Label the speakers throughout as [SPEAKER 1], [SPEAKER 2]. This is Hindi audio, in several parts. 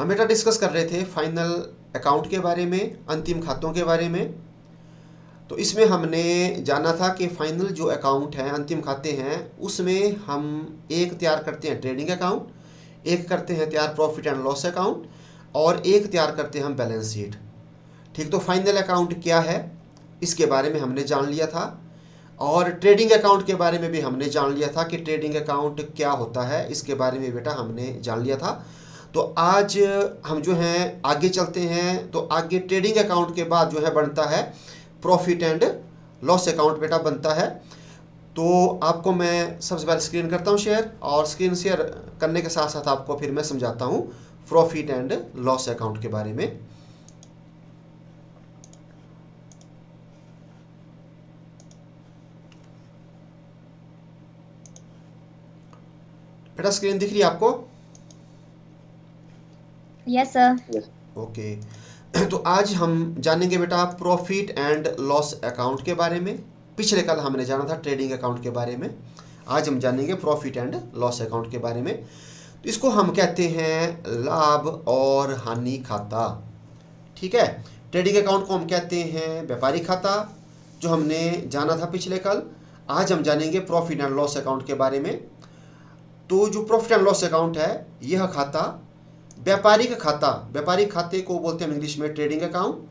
[SPEAKER 1] हम बेटा डिस्कस कर रहे थे फाइनल अकाउंट के बारे में, अंतिम खातों के बारे में। तो इसमें हमने जाना था कि फाइनल जो अकाउंट है, अंतिम खाते हैं, उसमें हम एक तैयार करते हैं ट्रेडिंग अकाउंट, एक करते हैं तैयार प्रॉफिट एंड लॉस अकाउंट, और एक तैयार करते हैं हम बैलेंस शीट। ठीक, तो फाइनल अकाउंट क्या है इसके बारे में हमने जान लिया था, और ट्रेडिंग अकाउंट के बारे में भी हमने जान लिया था कि ट्रेडिंग अकाउंट क्या होता है, इसके बारे में बेटा हमने जान लिया था। तो आज हम जो हैं आगे चलते हैं। तो आगे ट्रेडिंग अकाउंट के बाद जो है बनता है प्रॉफिट एंड लॉस अकाउंट बेटा बनता है। तो आपको मैं सबसे पहले स्क्रीन करता हूँ शेयर, और स्क्रीन शेयर करने के साथ साथ आपको फिर मैं समझाता हूँ प्रॉफिट एंड लॉस अकाउंट के बारे में। बेटा स्क्रीन दिख रही है आपको?
[SPEAKER 2] Yes sir.
[SPEAKER 1] ओके। तो आज हम जानेंगे बेटा प्रॉफिट एंड लॉस अकाउंट के बारे में। पिछले कल हमने जाना था ट्रेडिंग अकाउंट के बारे में, आज हम जानेंगे प्रॉफिट एंड लॉस अकाउंट के बारे में। तो इसको हम कहते हैं लाभ और हानि खाता। ठीक है, ट्रेडिंग अकाउंट को हम कहते हैं व्यापारी खाता, जो हमने जाना था पिछले कल। आज हम जानेंगे प्रॉफिट एंड लॉस अकाउंट के बारे में। तो जो प्रॉफिट एंड लॉस अकाउंट है, यह खाता व्यापारिक खाता, व्यापारिक खाते को बोलते हैं इंग्लिश में ट्रेडिंग अकाउंट,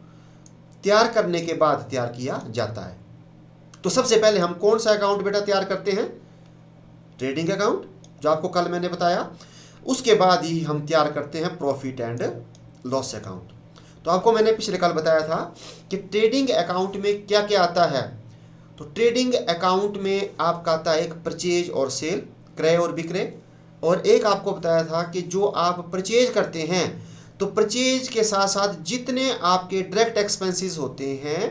[SPEAKER 1] तैयार करने के बाद तैयार किया जाता है। तो सबसे पहले हम कौन सा अकाउंट बेटा तैयार करते हैं? ट्रेडिंग अकाउंट, जो आपको कल मैंने बताया। उसके बाद ही हम तैयार करते हैं प्रॉफिट एंड लॉस अकाउंट। तो आपको मैंने पिछले कल बताया था कि ट्रेडिंग अकाउंट में क्या क्या आता है। तो ट्रेडिंग अकाउंट में आपका आता है एक परचेज और सेल, क्रय और विक्रय, और एक आपको बताया था कि जो आप परचेज करते हैं, तो परचेज के साथ साथ जितने आपके डायरेक्ट एक्सपेंसेस होते हैं,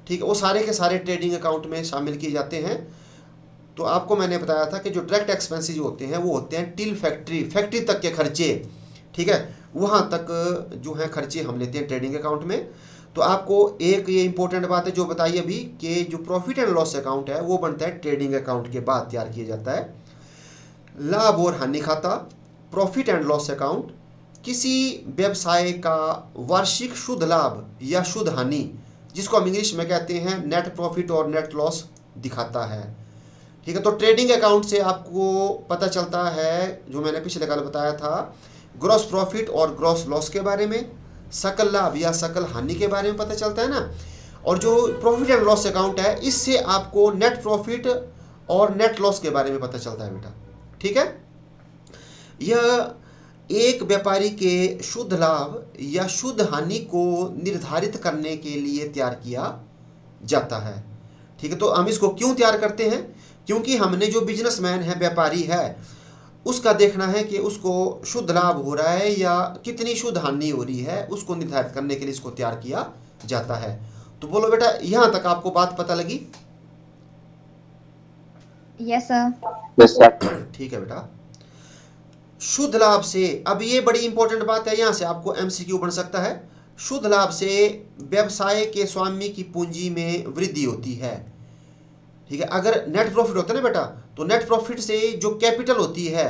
[SPEAKER 1] ठीक है, वो सारे के सारे ट्रेडिंग अकाउंट में शामिल किए जाते हैं। तो आपको मैंने बताया था कि जो डायरेक्ट एक्सपेंसेस होते हैं वो होते हैं टिल फैक्ट्री, फैक्ट्री तक के खर्चे, ठीक है, वहाँ तक जो है खर्चे हम लेते हैं ट्रेडिंग अकाउंट में। तो आपको एक ये इंपॉर्टेंट बात है जो बताई अभी, कि जो प्रॉफिट एंड लॉस अकाउंट है वो बनता है ट्रेडिंग अकाउंट के बाद तैयार किया जाता है। लाभ और हानि खाता, प्रॉफिट एंड लॉस अकाउंट, किसी व्यवसाय का वार्षिक शुद्ध लाभ या शुद्ध हानि, जिसको हम इंग्लिश में कहते हैं नेट प्रॉफिट और नेट लॉस, दिखाता है। ठीक है, तो ट्रेडिंग अकाउंट से आपको पता चलता है, जो मैंने पिछले कल बताया था, ग्रॉस प्रॉफिट और ग्रॉस लॉस के बारे में, सकल लाभ या सकल हानि के बारे में पता चलता है ना। और जो प्रॉफिट एंड लॉस अकाउंट है, इससे आपको नेट प्रॉफिट और नेट लॉस के बारे में पता चलता है बेटा। ठीक है, यह एक व्यापारी के शुद्ध लाभ या शुद्ध हानि को निर्धारित करने के लिए तैयार किया जाता है। ठीक है, तो हम इसको क्यों तैयार करते हैं? क्योंकि हमने जो बिजनेसमैन है, व्यापारी है, उसका देखना है कि उसको शुद्ध लाभ हो रहा है या कितनी शुद्ध हानि हो रही है, उसको निर्धारित करने के लिए इसको तैयार किया जाता है। तो बोलो बेटा, यहां तक आपको बात पता लगी?
[SPEAKER 2] Yes sir.
[SPEAKER 3] Yes sir.
[SPEAKER 1] ठीक है बेटा, शुद्ध लाभ से, अब ये बड़ी इंपॉर्टेंट बात है, यहां से आपको एमसीक्यू बन सकता है। शुद्ध लाभ से व्यवसाय के स्वामी की पूंजी में वृद्धि होती है। ठीक है, अगर नेट प्रॉफिट होता है ना बेटा, तो नेट प्रॉफिट से जो कैपिटल होती है,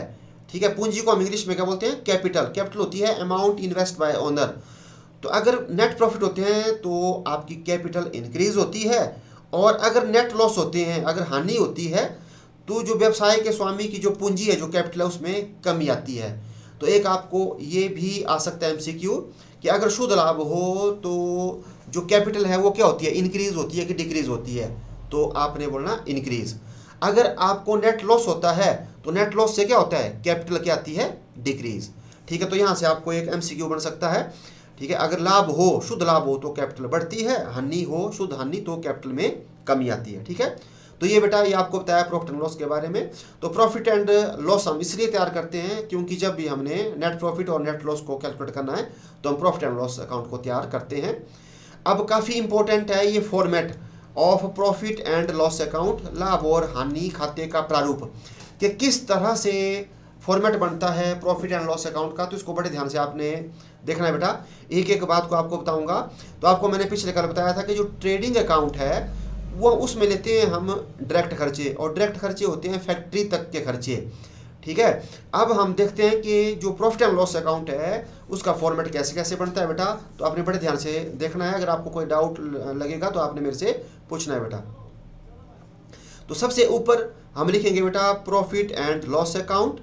[SPEAKER 1] ठीक है, पूंजी को हम इंग्लिश में क्या बोलते हैं? कैपिटल। कैपिटल होती है अमाउंट इन्वेस्ट बाय ओनर। तो अगर नेट प्रॉफिट होते हैं तो आपकी कैपिटल इंक्रीज होती है, और अगर नेट लॉस होते हैं, अगर हानि होती है, तो जो व्यवसाय के स्वामी की जो पूंजी है, जो कैपिटल है, उसमें कमी आती है। तो एक आपको ये भी आ सकता है एमसीक्यू, कि अगर शुद्ध लाभ हो तो जो कैपिटल है वो क्या होती है? इंक्रीज होती है कि डिक्रीज होती है? तो आपने बोलना इंक्रीज। अगर आपको नेट लॉस होता है तो नेट लॉस से क्या होता है? कैपिटल क्या आती है? डिक्रीज। ठीक है, तो यहाँ से आपको एक एमसीक्यू बन सकता है। ठीक है, अगर लाभ हो, शुद्ध लाभ हो, तो कैपिटल बढ़ती है, हानि हो, शुद्ध हानि, तो कैपिटल में कमी आती है। ठीक है, तो ये बेटा ये आपको बताया प्रॉफिट एंड लॉस के बारे में। तो प्रॉफिट एंड लॉस हम इसलिए तैयार करते हैं क्योंकि जब भी हमने नेट प्रॉफिट और नेट लॉस को कैलकुलेट करना है तो हम प्रॉफिट एंड लॉस अकाउंट को तैयार करते हैं। अब काफ़ी इंपॉर्टेंट है ये format of profit and loss account, लाभ और हानि खाते का प्रारूप, कि किस तरह से फॉर्मेट बनता है प्रॉफिट एंड लॉस अकाउंट का। तो इसको बड़े ध्यान से आपने देखना है बेटा, एक एक बात को आपको बताऊंगा। तो आपको मैंने पिछले कल बताया था कि जो ट्रेडिंग अकाउंट है वो उसमें लेते हैं हम डायरेक्ट खर्चे, और डायरेक्ट खर्चे होते हैं फैक्ट्री तक के खर्चे। ठीक है। अब हम देखते हैं कि जो प्रॉफिट एंड लॉस अकाउंट है उसका फॉर्मेट कैसे कैसे बनता है बेटा, तो आपने बड़े ध्यान से देखना है। अगर आपको कोई डाउट लगेगा तो आपने मेरे से पूछना है बेटा। तो सबसे ऊपर हम लिखेंगे बेटा profit and loss account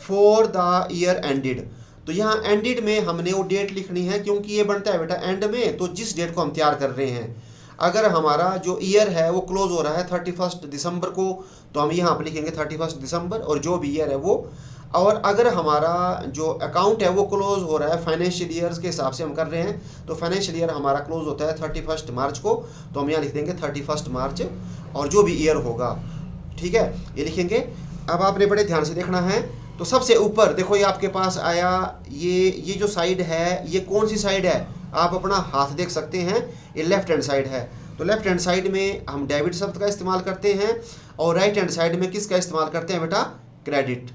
[SPEAKER 1] for the year ended. तो यहाँ एंडेड में हमने वो डेट लिखनी है, क्योंकि ये बनता है बेटा एंड में, तो जिस डेट को हम तैयार कर रहे हैं। अगर हमारा जो ईयर है वो क्लोज हो रहा है 31 दिसंबर को, तो हम यहाँ पर लिखेंगे 31 दिसंबर, और जो भी ईयर है वो। और अगर हमारा जो अकाउंट है वो क्लोज हो रहा है फाइनेंशियल ईयर्स के हिसाब से हम कर रहे हैं, तो फाइनेंशियल ईयर हमारा क्लोज होता है 31 मार्च को, तो हम यहाँ लिख देंगे 31 मार्च, और जो भी ईयर होगा, ठीक है, ये लिखेंगे। अब आपने बड़े ध्यान से देखना है। तो सबसे ऊपर देखो ये आपके पास आया, ये जो साइड है ये कौन सी साइड है, आप अपना हाथ देख सकते हैं, ये लेफ्ट हैंड साइड है। तो लेफ्ट हैंड साइड में हम डेबिट शब्द का इस्तेमाल करते हैं, और राइट हैंड साइड में किसका इस्तेमाल करते हैं बेटा, क्रेडिट।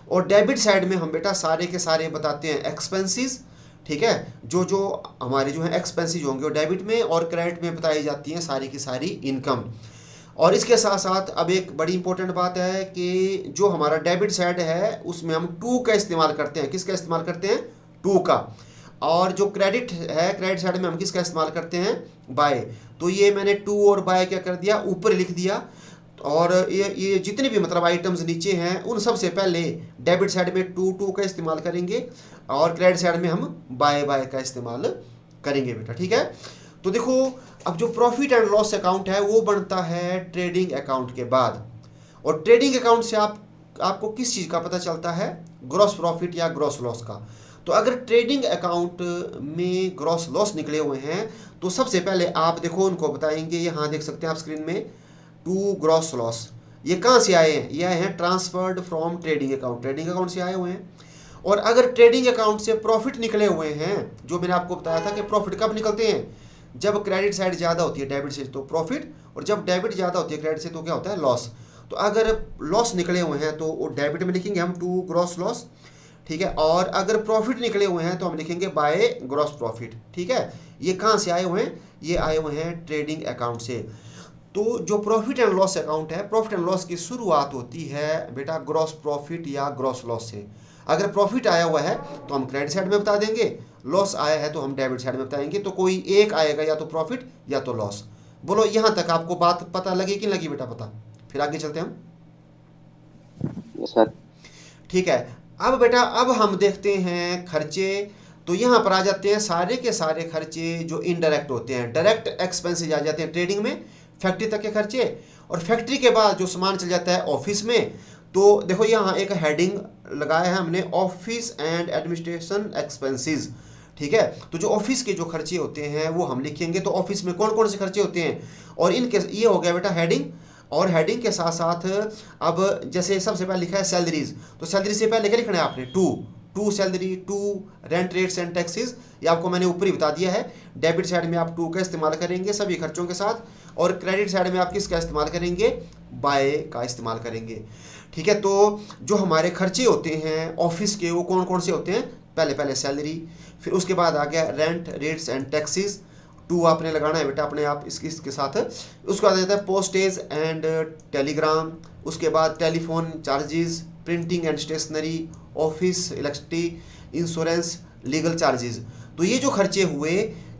[SPEAKER 1] और डेबिट साइड में हम बेटा सारे के सारे बताते हैं एक्सपेंसेस, ठीक है, जो हमारे जो है एक्सपेंसेस होंगे वो डेबिट में, और क्रेडिट में बताई जाती हैं सारी की सारी इनकम। और इसके साथ साथ अब एक बड़ी इंपॉर्टेंट बात है कि जो हमारा डेबिट साइड है उसमें हम टू का इस्तेमाल करते हैं। किसका इस्तेमाल करते हैं, टू का। और जो क्रेडिट है, क्रेडिट साइड में हम किसका इस्तेमाल करते हैं, बाय। तो ये मैंने टू और बाय क्या कर दिया, ऊपर लिख दिया। और ये जितने भी मतलब आइटम्स नीचे हैं उन सब से पहले डेबिट साइड में टू का इस्तेमाल करेंगे, और क्रेडिट साइड में हम बाय का इस्तेमाल करेंगे बेटा, ठीक है। तो देखो अब जो प्रॉफिट एंड लॉस अकाउंट है वो बनता है ट्रेडिंग अकाउंट के बाद। और ट्रेडिंग अकाउंट से आपको किस चीज़ का पता चलता है, ग्रॉस प्रॉफिट या ग्रॉस लॉस का। तो अगर ट्रेडिंग अकाउंट में ग्रॉस लॉस निकले हुए हैं तो सबसे पहले आप देखो उनको बताएंगे, यहाँ देख सकते हैं आप स्क्रीन में, टू ग्रॉस लॉस। ये कहाँ से आए हैं, ये आए हैं transferred from trading account, trading account से आए हुए हैं। और अगर ट्रेडिंग अकाउंट से प्रॉफिट निकले हुए हैं, जो मैंने आपको बताया था कि प्रॉफिट कब निकलते हैं, जब क्रेडिट साइड ज़्यादा होती है डेबिट से तो प्रॉफिट, और जब डेबिट ज़्यादा होती है क्रेडिट से तो क्या होता है, लॉस। तो अगर लॉस निकले हुए हैं तो वो डेबिट में लिखेंगे हम टू ग्रॉस लॉस, ठीक है। और अगर प्रॉफिट निकले हुए हैं तो हम लिखेंगे बाय ग्रॉस प्रॉफिट, ठीक है। ये कहाँ से आए हुए हैं, ये आए हुए हैं ट्रेडिंग अकाउंट से। तो जो प्रॉफिट एंड लॉस अकाउंट है, प्रॉफिट एंड लॉस की शुरुआत होती है बेटा ग्रॉस प्रॉफिट या ग्रॉस लॉस से। अगर प्रॉफिट आया हुआ है तो हम क्रेडिट साइड में बता देंगे, लॉस आया है तो हम डेबिट साइड में बताएंगे। तो कोई एक आएगा, या तो प्रॉफिट या तो लॉस। बोलो यहाँ तक आपको बात पता लगी कि लगी बेटा पता, फिर आगे चलते हैं हम।
[SPEAKER 3] सर
[SPEAKER 1] ठीक है। अब बेटा अब हम देखते हैं खर्चे। तो यहाँ पर आ जाते हैं सारे के सारे खर्चे जो इनडायरेक्ट होते हैं, डायरेक्ट एक्सपेंसेस आ जाते हैं ट्रेडिंग में, फैक्ट्री तक के खर्चे। और फैक्ट्री के बाद जो सामान चल जाता है ऑफिस में, तो देखो यहाँ एक हेडिंग लगाया है हमने, ऑफिस एंड एडमिनिस्ट्रेशन एक्सपेंसेस, ठीक है। तो जो ऑफिस के जो खर्चे होते हैं वो हम लिखेंगे। तो ऑफिस में कौन कौन से खर्चे होते हैं, और इनके ये हो गया बेटा हेडिंग। और हेडिंग के साथ साथ अब जैसे सबसे पहले लिखा है सैलरीज, तो सैलरी से पहले क्या लिखना है आपने, to salary, to rent rates and taxes, ये आपको मैंने ऊपर ही बता दिया है। डेबिट साइड में आप टू का इस्तेमाल करेंगे सभी खर्चों के साथ, और क्रेडिट साइड में आप किसका इस्तेमाल करेंगे, बाय का इस्तेमाल करेंगे, ठीक है। तो जो हमारे खर्चे होते हैं ऑफिस के वो कौन कौन से होते हैं, पहले सैलरी, फिर उसके बाद आ गया rent rates and taxes, to आपने लगाना है बेटा अपने आप इसके साथ। उसके बाद आ जाता है पोस्टेज एंड टेलीग्राम, उसके बाद telephone charges, printing and stationery, office electricity, insurance, legal charges. तो ये जो खर्चे हुए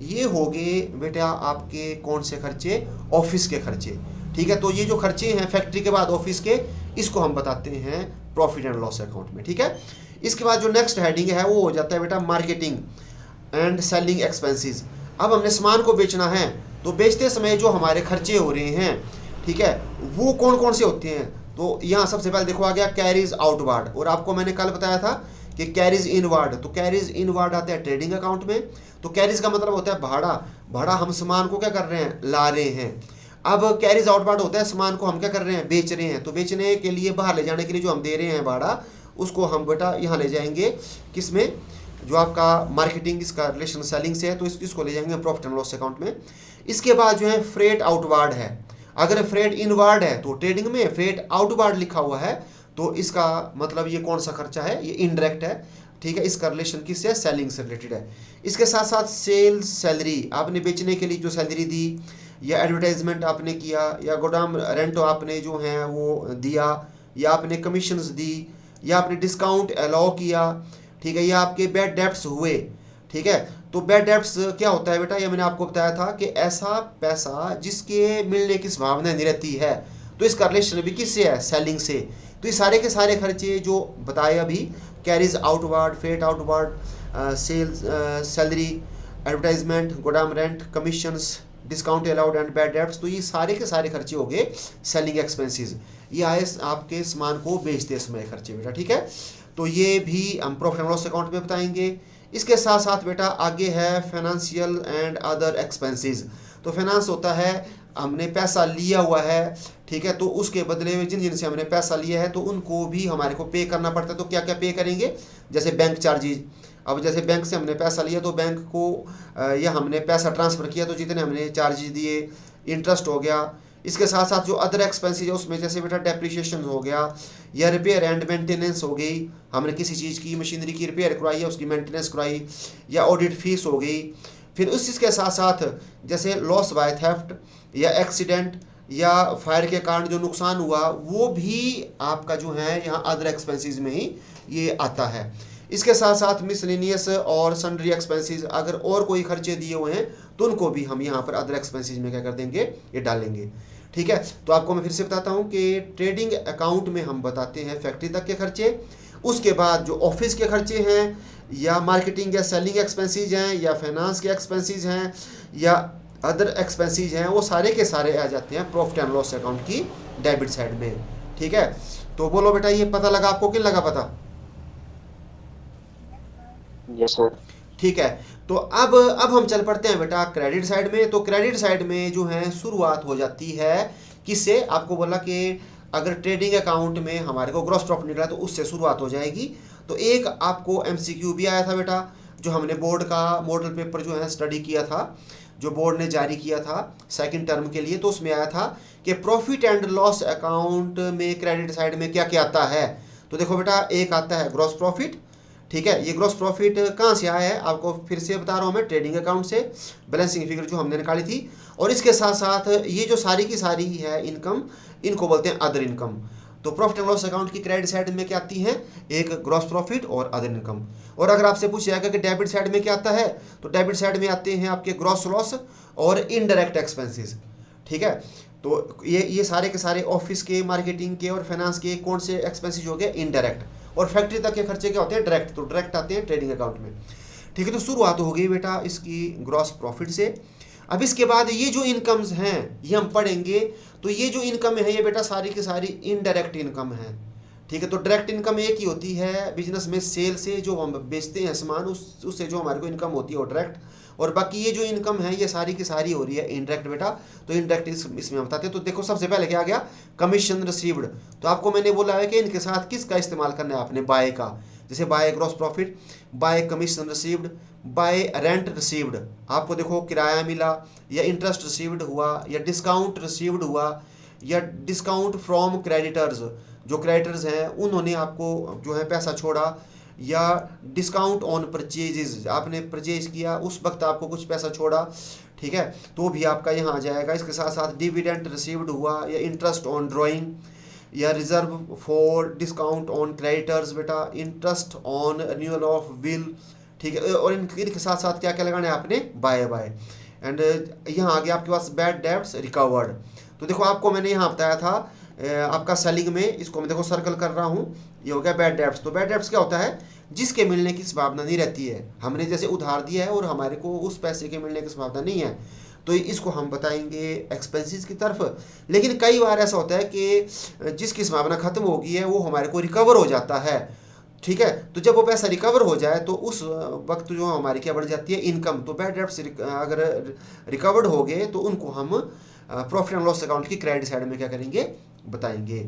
[SPEAKER 1] ये हो गए बेटा आपके कौन से खर्चे, ऑफिस के खर्चे, ठीक है। तो ये जो खर्चे हैं फैक्ट्री के बाद ऑफिस के, इसको हम बताते हैं प्रॉफिट एंड लॉस अकाउंट में, ठीक है। इसके बाद जो नेक्स्ट हेडिंग है वो हो जाता है बेटा मार्केटिंग एंड सेलिंग एक्सपेंसेस। अब हमने सामान को बेचना है, तो बेचते समय जो हमारे खर्चे हो रहे हैं, ठीक है, वो कौन कौन से होते हैं। तो यहाँ सबसे पहले देखो आ गया कैरीज आउटवार्ड, और आपको मैंने कल बताया था कि कैरीज इनवार्ड। तो कैरीज इनवार्ड आता है ट्रेडिंग अकाउंट में। तो कैरीज का मतलब होता है भाड़ा हम सामान को क्या कर रहे हैं, ला रहे हैं। अब कैरीज आउटवार्ड होता है सामान को हम क्या कर रहे हैं, बेच रहे हैं। तो बेचने के लिए बाहर ले जाने के लिए जो हम दे रहे हैं भाड़ा, उसको हम बेटा यहाँ ले जाएंगे किस में, जो आपका मार्केटिंग इसका रिलेशन सेलिंग से है, तो इसको ले जाएंगे प्रॉफिट एंड लॉस अकाउंट में। इसके बाद जो है फ्रेट आउटवार्ड है। अगर फ्रेट इनवार्ड है तो ट्रेडिंग में, फ्रेट आउटवार्ड लिखा हुआ है तो इसका मतलब ये कौन सा खर्चा है, ये इनडायरेक्ट है, ठीक है। इसका रिलेशन किससे, सेलिंग से रिलेटेड है। इसके साथ साथ सेल्स सैलरी, आपने बेचने के लिए जो सैलरी दी, या एडवर्टाइजमेंट आपने किया, या गोदाम रेंट आपने जो है वो दिया, या आपने कमीशंस दी, या आपने डिस्काउंट अलाउ किया, ठीक है, या आपके बैड डेब्ट्स हुए, ठीक है। तो बैड डेब्ट्स क्या होता है बेटा, ये मैंने आपको बताया था कि ऐसा पैसा जिसके मिलने की संभावना नहीं रहती है, तो इसका रिलेशन भी किससे है, सेलिंग से। तो ये सारे के सारे खर्चे जो बताए अभी, carriage outward, freight outward, sales, salary, advertisement, गोदाम rent, commissions, discount allowed and bad debts, तो ये सारे के सारे खर्चे हो गए सेलिंग एक्सपेंसेस। ये आए आपके सामान को बेचते समय खर्चे बेटा, ठीक है। तो ये भी हम प्रॉफिट एंड लॉस अकाउंट में बताएंगे। इसके साथ साथ बेटा आगे है फाइनेंशियल एंड अदर एक्सपेंसेस। तो फाइनेंस होता है, हमने पैसा लिया हुआ है, ठीक है, तो उसके बदले में जिन जिनसे हमने पैसा लिया है तो उनको भी हमारे को पे करना पड़ता है। तो क्या क्या पे करेंगे, जैसे बैंक चार्जेज। अब जैसे बैंक से हमने पैसा लिया तो बैंक को या हमने पैसा ट्रांसफ़र किया तो जितने हमने चार्जेज दिए, इंटरेस्ट हो गया। इसके साथ साथ जो अदर एक्सपेंसेस है उसमें जैसे बेटा डेप्रिसिएशन हो गया, या रिपेयर एंड मेंटेनेंस हो गई, हमने किसी चीज़ की मशीनरी की रिपेयर करवाई है उसकी मेंटेनेंस करवाई, या ऑडिट फीस हो गई। फिर उस चीज़ के साथ साथ जैसे लॉस बाय थेफ्ट या एक्सीडेंट या फायर के कारण जो नुकसान हुआ, वो भी आपका जो है यहाँ अदर एक्सपेंसेस में ही ये आता है। इसके साथ साथ मिसलेनियस और सन्ड्री एक्सपेंसेस, अगर और कोई खर्चे दिए हुए हैं तो उनको भी हम यहाँ पर अदर एक्सपेंसेस में क्या कर देंगे, ये डालेंगे, ठीक है। तो आपको मैं फिर से बताता हूँ कि ट्रेडिंग अकाउंट में हम बताते हैं फैक्ट्री तक के खर्चे, उसके बाद जो ऑफिस के खर्चे हैं, या मार्केटिंग या सेलिंग एक्सपेंसेस हैं, या फाइनेंस के एक्सपेंसेस हैं, या अदर एक्सपेंसेस हैं, वो सारे के सारे आ जाते हैं प्रॉफिट एंड लॉस अकाउंट की डेबिट साइड में, ठीक है। तो बोलो बेटा, ये पता लगा आपको कि लगा पता?
[SPEAKER 3] Yes sir.
[SPEAKER 1] ठीक है। तो अब हम चल पड़ते हैं बेटा क्रेडिट साइड में। तो क्रेडिट साइड में जो है शुरुआत हो जाती है किससे, आपको बोला कि अगर ट्रेडिंग अकाउंट में हमारे को ग्रॉस प्रॉफिट निकला तो उससे शुरुआत हो जाएगी। तो एक आपको एमसीक्यू भी आया था बेटा, जो हमने बोर्ड का मॉडल पेपर जो है स्टडी किया था, जो बोर्ड ने जारी किया था सेकंड टर्म के लिए, तो उसमें आया था कि प्रॉफिट एंड लॉस अकाउंट में क्रेडिट साइड में क्या क्या आता है। तो देखो बेटा, एक आता है ग्रॉस प्रॉफिट, ठीक है। ये ग्रॉस प्रॉफिट कहाँ से आया है, आपको फिर से बता रहा हूँ मैं, ट्रेडिंग अकाउंट से, बैलेंसिंग फिगर जो हमने निकाली थी। और इसके साथ साथ ये जो सारी की सारी है इनकम, इनको बोलते हैं अदर इनकम। तो प्रॉफिट एंड लॉस अकाउंट की क्रेडिट साइड में क्या आती है, एक ग्रॉस प्रॉफिट और अदर इनकम। और अगर आपसे पूछा जाएगा कि डेबिट साइड में क्या आता है, तो डेबिट साइड में आते हैं आपके ग्रॉस लॉस और इनडायरेक्ट एक्सपेंसेस, ठीक है। तो ये सारे के सारे ऑफिस के, मार्केटिंग के और फाइनेंस के कौन से एक्सपेंसेस हो गए, इनडायरेक्ट। और फैक्ट्री तक के खर्चे क्या होते हैं, डायरेक्ट। तो डायरेक्ट आते हैं ट्रेडिंग अकाउंट में, ठीक है। तो शुरुआत हो गई बेटा इसकी ग्रॉस प्रॉफिट से। अब इसके बाद ये जो इनकम्स हैं ये हम पढ़ेंगे। तो ये जो इनकम है ये बेटा सारी की सारी इनडायरेक्ट इनकम है, ठीक है। तो डायरेक्ट इनकम एक ही होती है बिजनेस में, सेल से जो हम बेचते हैं सामान, उससे जो हमारे को इनकम होती है वो डायरेक्ट। और बाकी ये जो इनकम है ये सारी की सारी हो रही है इनडायरेक्ट बेटा। तो इनडायरेक्ट इसमें हम बताते हैं। तो देखो सबसे पहले क्या आ गया, कमीशन रिसीव्ड। तो आपको मैंने बोला है कि इनके साथ किसका इस्तेमाल करना है आपने, बाय का। जैसे by gross profit, bye commission received, bye rent received. आपको देखो किराया मिला, या इंटरेस्ट रिसीव्ड हुआ, या डिस्काउंट रिसीव्ड हुआ, या डिस्काउंट फ्रॉम क्रेडिटर्स, जो क्रेडिटर्स हैं उन्होंने आपको जो है पैसा छोड़ा, या डिस्काउंट ऑन परचेजेज, आपने परचेज किया उस वक्त आपको कुछ पैसा छोड़ा, ठीक है, तो भी आपका यहाँ आ जाएगा। इसके साथ साथ डिविडेंड रिसीव्ड हुआ, या इंटरेस्ट ऑन ड्राइंग, या reserve for discount on creditors बेटा, interest on renewal of will, ठीक है। और इनके साथ साथ क्या क्या लगाना है आपने, बाय बाय। एंड यहाँ आ गया आपके पास बैड डेब्ट्स रिकवर्ड। तो देखो आपको मैंने यहाँ बताया था आपका सेलिंग में, इसको मैं देखो सर्कल कर रहा हूँ, ये हो गया बैड डेब्ट्स। तो बैड डेब्ट्स क्या होता है, जिसके मिलने की संभावना नहीं रहती है, हमने जैसे उधार दिया है और हमारे को उस पैसे के मिलने की संभावना नहीं है, तो इसको हम बताएंगे एक्सपेंसेस की तरफ। लेकिन कई बार ऐसा होता है कि जिसकी संभावना खत्म हो गई है वो हमारे को रिकवर हो जाता है, ठीक है। तो जब वो पैसा रिकवर हो जाए तो उस वक्त जो हमारी क्या बढ़ जाती है, इनकम। तो बैड डेब्ट्स अगर रिकवर्ड हो गए तो उनको हम प्रॉफिट एंड लॉस अकाउंट की क्रेडिट साइड में क्या करेंगे, बताएंगे,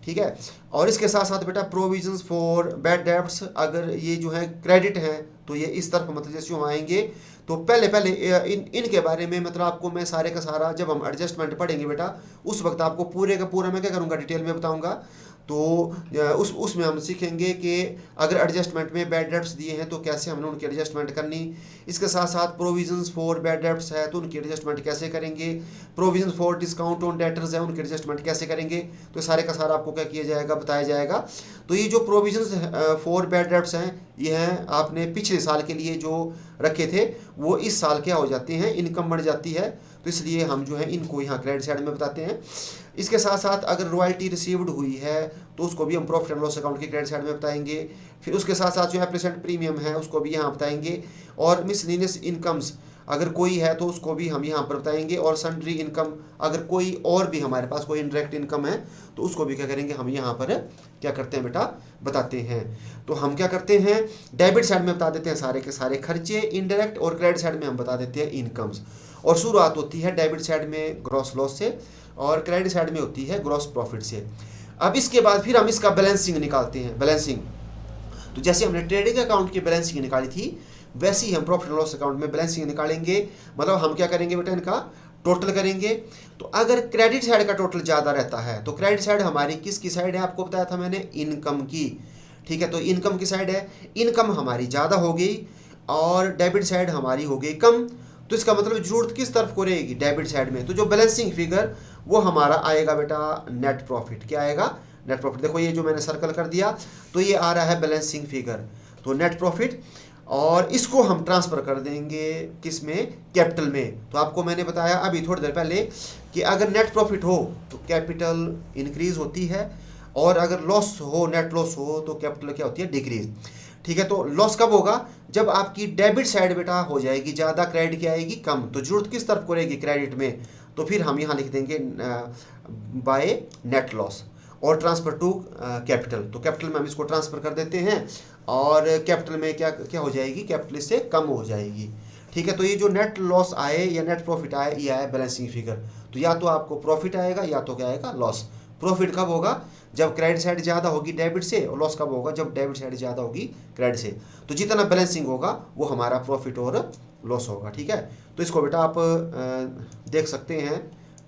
[SPEAKER 1] ठीक है। और इसके साथ साथ बेटा प्रोविजंस फॉर बैड डेब्ट्स, अगर ये जो है क्रेडिट है तो ये इस तरफ मतलब जैसे हम आएंगे तो पहले इनके बारे में मतलब आपको मैं सारे का सारा, जब हम एडजस्टमेंट पढ़ेंगे बेटा उस वक्त आपको पूरे का पूरा मैं क्या करूँगा, डिटेल में बताऊँगा। तो उसमें हम सीखेंगे कि अगर एडजस्टमेंट में बैड डेब्ट्स दिए हैं तो कैसे हमने उनकी एडजस्टमेंट करनी। इसके साथ साथ प्रोविजंस फॉर बैड डेब्ट्स है तो उनकी एडजस्टमेंट कैसे करेंगे, provisions for discount on debtors है उनकी एडजस्टमेंट कैसे करेंगे। तो सारे का सारा आपको क्या किया जाएगा, बताया जाएगा। तो ये जो प्रोविजंस फॉर बैड डेब्ट्स हैं, ये हैं आपने पिछले साल के लिए जो रखे थे वो इस साल क्या हो जाते हैं, इनकम बढ़ जाती है, तो इसलिए हम जो है इनको यहाँ क्रेडिट साइड में बताते हैं। इसके साथ साथ अगर रॉयल्टी रिसीव्ड हुई है तो उसको भी हम प्रॉफिट एंड लॉस अकाउंट के क्रेडिट साइड में बताएंगे। फिर उसके साथ साथ जो एप्लीसेंट प्रीमियम है उसको भी यहाँ बताएंगे, और मिसलिनियस इनकम्स अगर कोई है तो उसको भी हम यहाँ पर बताएंगे, और सन्ड्री इनकम अगर कोई और भी हमारे पास कोई इनडायरेक्ट इनकम है तो उसको भी क्या करेंगे, हम यहाँ पर क्या करते हैं बेटा, बताते हैं। तो हम क्या करते हैं, डेबिट साइड में बता देते हैं सारे के सारे खर्चे इनडायरेक्ट, और क्रेडिट साइड में हम बता देते हैं इनकम्स। और शुरुआत होती है डेबिट साइड में ग्रॉस लॉस से, और क्रेडिट साइड में होती है ग्रॉस प्रॉफिट से। अब इसके बाद फिर हम इसका बैलेंसिंग निकालते हैं। बैलेंसिंग तो जैसे हमने ट्रेडिंग अकाउंट की बैलेंसिंग निकाली थी वैसे ही हम प्रॉफिट एंड लॉस अकाउंट में बैलेंसिंग निकालेंगे। मतलब हम क्या करेंगे बेटा, इनका टोटल करेंगे। तो अगर क्रेडिट साइड का टोटल ज़्यादा रहता है तो क्रेडिट साइड हमारी किसकी साइड है, आपको बताया था मैंने, इनकम की। ठीक है, तो इनकम की साइड है, इनकम हमारी ज़्यादा हो गई और डेबिट साइड हमारी हो गई कम। तो इसका मतलब जरूरत किस तरफ को रहेगी, डेबिट साइड में। तो जो बैलेंसिंग फिगर वो हमारा आएगा बेटा नेट प्रॉफिट। क्या आएगा, नेट प्रॉफिट। देखो ये जो मैंने सर्कल कर दिया तो ये आ रहा है बैलेंसिंग फिगर, तो नेट प्रॉफिट, और इसको हम ट्रांसफ़र कर देंगे किस में, कैपिटल में। तो आपको मैंने बताया अभी थोड़ी देर पहले कि अगर नेट प्रॉफिट हो तो कैपिटल इंक्रीज होती है, और अगर लॉस हो, नेट लॉस हो, तो कैपिटल क्या होती है, डिक्रीज। ठीक है, तो लॉस कब होगा, जब आपकी डेबिट साइड बेटा हो जाएगी ज़्यादा, क्रेडिट की आएगी कम। तो जरूरत किस तरफ को रहेगी, क्रेडिट में। तो फिर हम यहाँ लिख देंगे बाय नेट लॉस, और ट्रांसफ़र टू कैपिटल। तो कैपिटल में हम इसको ट्रांसफ़र कर देते हैं, और कैपिटल में क्या क्या हो जाएगी, कैपिटल इससे कम हो जाएगी। ठीक है, तो ये जो नेट लॉस आए या नेट प्रॉफिट आए, ये आए बैलेंसिंग फिगर। तो या तो आपको प्रॉफिट आएगा या तो क्या आएगा, लॉस। प्रॉफिट कब होगा, जब क्रेडिट साइड ज़्यादा होगी डेबिट से, और लॉस कब होगा, जब डेबिट साइड ज़्यादा होगी क्रेडिट से। तो जितना बैलेंसिंग होगा वो हमारा प्रॉफिट और लॉस होगा। ठीक है, तो इसको बेटा आप देख सकते हैं।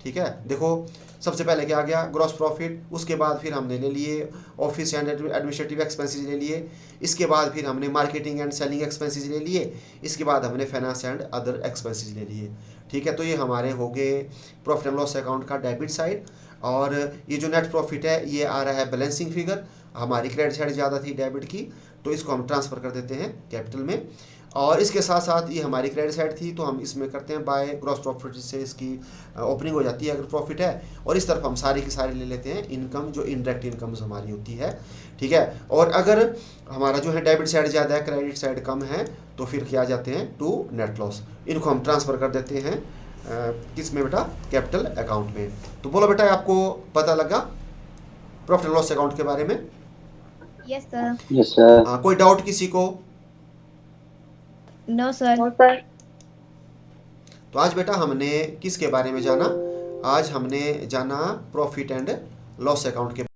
[SPEAKER 1] ठीक है, देखो सबसे पहले क्या आ गया, ग्रॉस प्रॉफिट। उसके बाद फिर हमने ले लिए ऑफिस एंड एडमिनिस्ट्रेटिव एक्सपेंसेस ले लिए। इसके बाद फिर हमने मार्केटिंग एंड सेलिंग एक्सपेंसेस ले लिए। इसके बाद हमने फाइनेंस एंड अदर एक्सपेंसेस ले लिए। ठीक है, तो ये हमारे हो गए प्रॉफिट एंड लॉस अकाउंट का डेबिट साइड। और ये जो नेट प्रॉफिट है ये आ रहा है बैलेंसिंग फिगर। हमारी क्रेडिट साइड ज़्यादा थी डेबिट की, तो इसको हम ट्रांसफ़र कर देते हैं कैपिटल में। और इसके साथ साथ ये हमारी क्रेडिट साइड थी, तो हम इसमें करते हैं बाय ग्रॉस प्रॉफिट से इसकी ओपनिंग हो जाती है अगर प्रॉफिट है। और इस तरफ हम सारी की सारी ले लेते हैं इनकम, जो इनडायरेक्ट इनकम्स हमारी होती है। ठीक है, और अगर हमारा जो है डेबिट साइड ज़्यादा है, क्रेडिट साइड कम है, तो फिर क्या जाते हैं टू नेट लॉस। इनको हम ट्रांसफ़र कर देते हैं किस में बेटा, कैपिटल अकाउंट में। तो बोलो बेटा, आपको पता लगा प्रॉफिट एंड लॉस अकाउंट के बारे में?
[SPEAKER 2] Yes, sir.
[SPEAKER 3] Yes sir.
[SPEAKER 1] हाँ, कोई डाउट किसी को?
[SPEAKER 2] No, sir.
[SPEAKER 1] तो आज बेटा हमने किसके बारे में जाना, आज हमने जाना प्रॉफिट एंड लॉस अकाउंट के